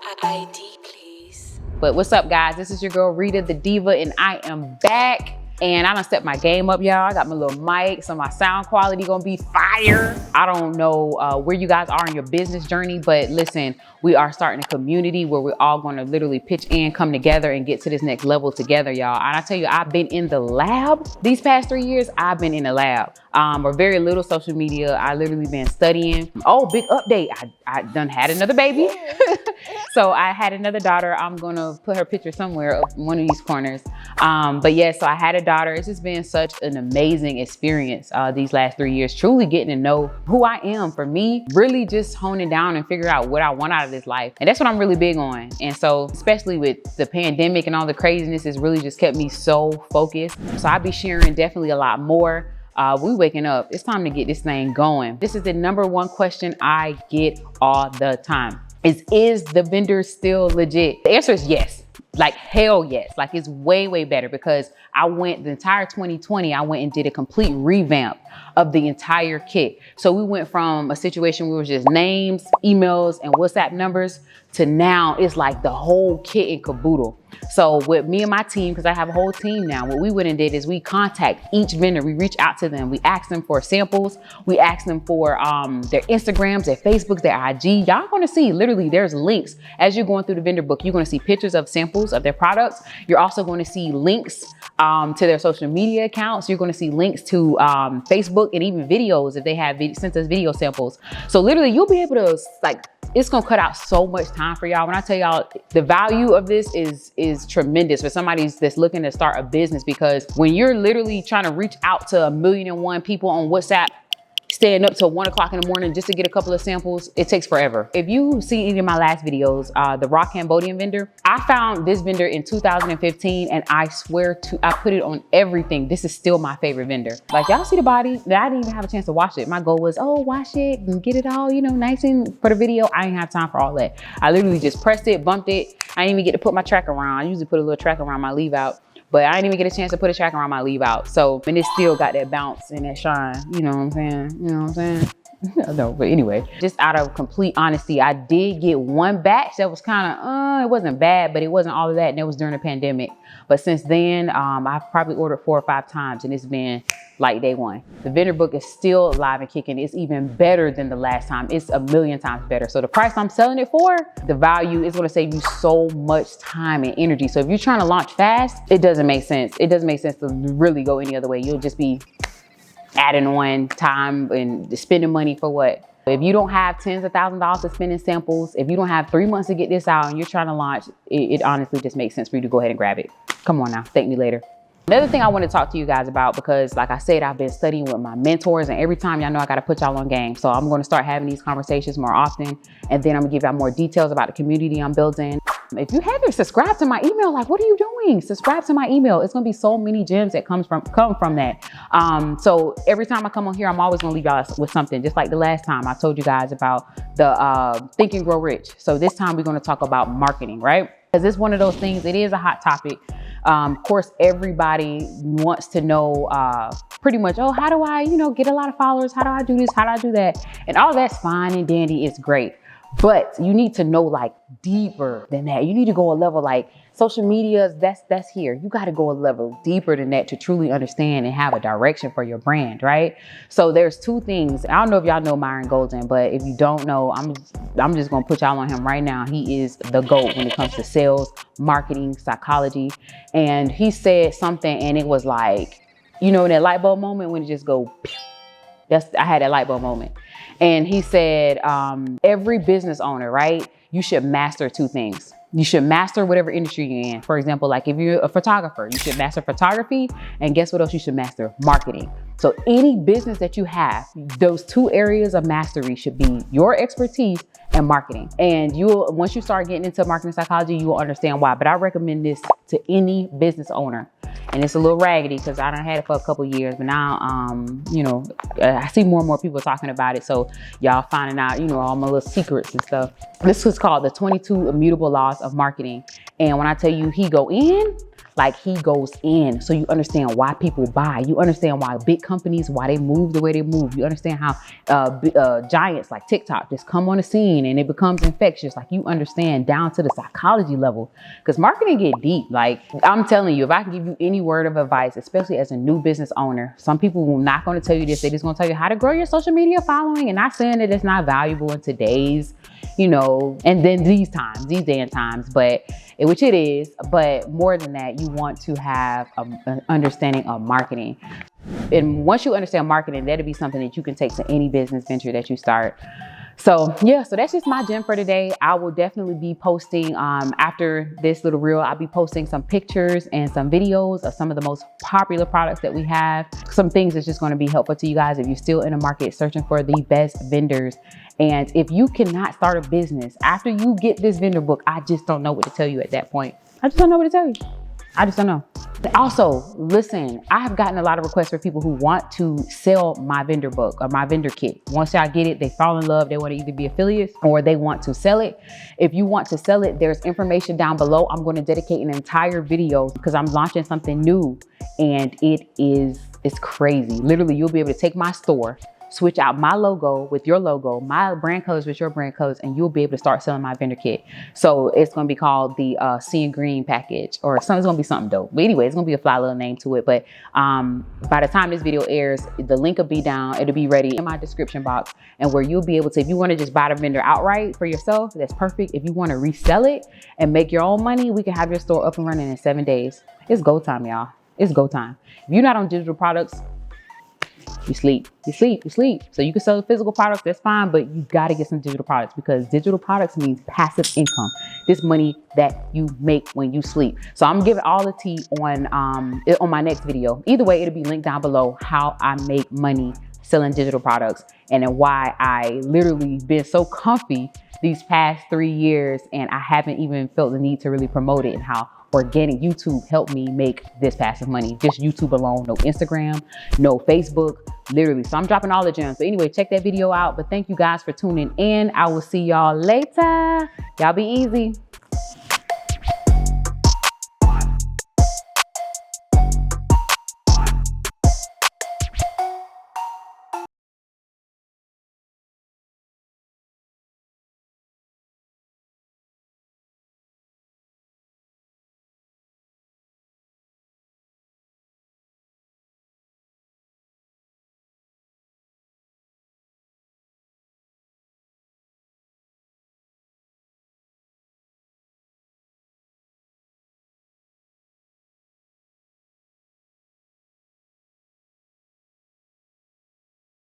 ID, please. But what's up, guys? This is your girl Rita the Diva, and I am back. And I done set my game up, y'all. I got my little mic, so my sound quality gonna be fire. I don't know where you guys are in your business journey, but listen, we are starting a community where we're all gonna literally pitch in, come together, and get to this next level together, y'all. And I tell you, I've been in the lab. These past 3 years, I've been in the lab. Or very little social media. I literally been studying. Oh, big update. I done had another baby. So I had another daughter. I'm gonna put her picture somewhere up in one of these corners. But yeah, so I had a daughter. It's just been such an amazing experience these last 3 years, truly getting to know who I am. For me, really just honing down and figuring out what I want out of this life. And that's what I'm really big on. And so, especially with the pandemic and all the craziness, it's really just kept me so focused. So I'll be sharing definitely a lot more. We waking up. It's time to get this thing going. This is the #1 question I get all the time. Is the vendor still legit? The answer is yes. Like hell yes. Like it's way, way better, because I went the entire 2020, I went and did a complete revamp of the entire kit. So we went from a situation where it was just names, emails, and WhatsApp numbers to now it's like the whole kit and caboodle. So with me and my team, because I have a whole team now, what we went and did is we contact each vendor. We reach out to them. We ask them for samples. We ask them for their Instagrams, their Facebooks, their IG. Y'all gonna see literally there's links as you're going through the vendor book. You're gonna see pictures of samples of their products. You're also going to see links to their social media accounts. You're going to see links to Facebook and even videos if they have sent us video samples. So literally you'll be able to it's gonna cut out so much time for y'all. When I tell y'all the value of this is tremendous for somebody that's looking to start a business, because when you're literally trying to reach out to 1,000,001 people on WhatsApp, staying up till 1 o'clock in the morning just to get a couple of samples, it takes forever. If you see any of my last videos, the raw Cambodian vendor, I found this vendor in 2015, and I swear to, I put it on everything. This is still my favorite vendor. Like y'all see the body, I didn't even have a chance to wash it. My goal was, oh, wash it and get it all, you know, nice and for the video. I didn't have time for all that. I literally just pressed it, bumped it. I didn't even get to put my tracker around. I usually put a little tracker around my leave out, but I didn't even get a chance to put a tracker around my leave out. So, and it still got that bounce and that shine, you know what I'm saying? You know what I'm saying? No, but anyway, just out of complete honesty, I did get one batch that was kind of, it wasn't bad, but it wasn't all of that. And it was during the pandemic. But since then, I've probably ordered 4 or 5 times, and it's been like day one. The vendor book is still alive and kicking. It's even better than the last time. It's 1,000,000 times better. So the price I'm selling it for, the value is gonna save you so much time and energy. So if you're trying to launch fast, it doesn't make sense. It doesn't make sense to really go any other way. You'll just be adding on time and spending money for what? If you don't have tens of thousands of dollars to spend in samples, if you don't have 3 months to get this out and you're trying to launch, it honestly just makes sense for you to go ahead and grab it. Come on now, thank me later. Another thing I want to talk to you guys about, because like I said, I've been studying with my mentors, and every time y'all know I got to put y'all on game. So I'm going to start having these conversations more often, and then I'm gonna give y'all more details about the community I'm building. If you haven't subscribed to my email, like what are you doing? Subscribe to my email. It's gonna be so many gems that come from that. So every time I come on here, I'm always gonna leave y'all with something. Just like the last time I told you guys about the Think and Grow Rich. So this time we're gonna talk about marketing, right? Because it's one of those things, it is a hot topic. Of course, everybody wants to know pretty much, oh, how do I, get a lot of followers? How do I do this? How do I do that? And all that's fine and dandy. It's great. But you need to know like deeper than that. You need to go a level like social media, that's here. You got to go a level deeper than that to truly understand and have a direction for your brand, right? So there's 2 things. I don't know if y'all know Myron Golden, but if you don't know, I'm just going to put y'all on him right now. He is the GOAT when it comes to sales, marketing, psychology. And he said something, and it was like, that light bulb moment when it just go, pew. I had that light bulb moment. And he said, every business owner, right? You should master 2 things. You should master whatever industry you're in. For example, like if you're a photographer, you should master photography. And guess what else you should master? Marketing. So any business that you have, those 2 areas of mastery should be your expertise and marketing. And once you start getting into marketing psychology, you will understand why. But I recommend this to any business owner. And it's a little raggedy because I done had it for a couple of years, but now, I see more and more people talking about it. So y'all finding out, all my little secrets and stuff. This was called the 22 Immutable Laws of Marketing. And when I tell you he go in, Like, he goes in, so you understand why people buy. You understand why big companies, why they move the way they move. You understand how giants like TikTok just come on the scene and it becomes infectious. Like, you understand down to the psychology level, because marketing get deep. Like, I'm telling you, if I can give you any word of advice, especially as a new business owner, some people will not going to tell you this. They're just going to tell you how to grow your social media following, and not saying that it's not valuable in today's, and then these day and times, which it is. But more than that, you want to have an understanding of marketing. And once you understand marketing, that'll be something that you can take to any business venture that you start. So yeah, so that's just my gem for today. I will definitely be posting, after this little reel, I'll be posting some pictures and some videos of some of the most popular products that we have. Some things that's just going to be helpful to you guys if you're still in the market searching for the best vendors. And if you cannot start a business after you get this vendor book, I just don't know what to tell you at that point. I just don't know what to tell you. I just don't know. Also, listen, I have gotten a lot of requests for people who want to sell my vendor book or my vendor kit. Once y'all get it, they fall in love. They want to either be affiliates or they want to sell it. If you want to sell it, there's information down below. I'm going to dedicate an entire video because I'm launching something new, and it's crazy. Literally, you'll be able to take my store, switch out my logo with your logo, my brand colors with your brand colors, and you'll be able to start selling my vendor kit. So it's going to be called the Seeing Green package, or something. It's going to be something dope. But anyway, it's going to be a fly little name to it. But by the time this video airs, the link will be down. It'll be ready in my description box, and where you'll be able to, if you want to just buy the vendor outright for yourself, that's perfect. If you want to resell it and make your own money, we can have your store up and running in 7 days. It's go time, y'all. It's go time. If you're not on digital products, you sleep. So you can sell the physical products, that's fine, but you got to get some digital products, because digital products means passive income. This money that you make when you sleep. So I'm giving all the tea on my next video. Either way, it'll be linked down below how I make money selling digital products, and then why I literally been so comfy these past 3 years and I haven't even felt the need to really promote it, and how organic YouTube helped me make this passive money. Just YouTube alone, no Instagram, no Facebook, literally. So I'm dropping all the gems. But anyway, check that video out. But thank you guys for tuning in. I will see y'all later. Y'all be easy.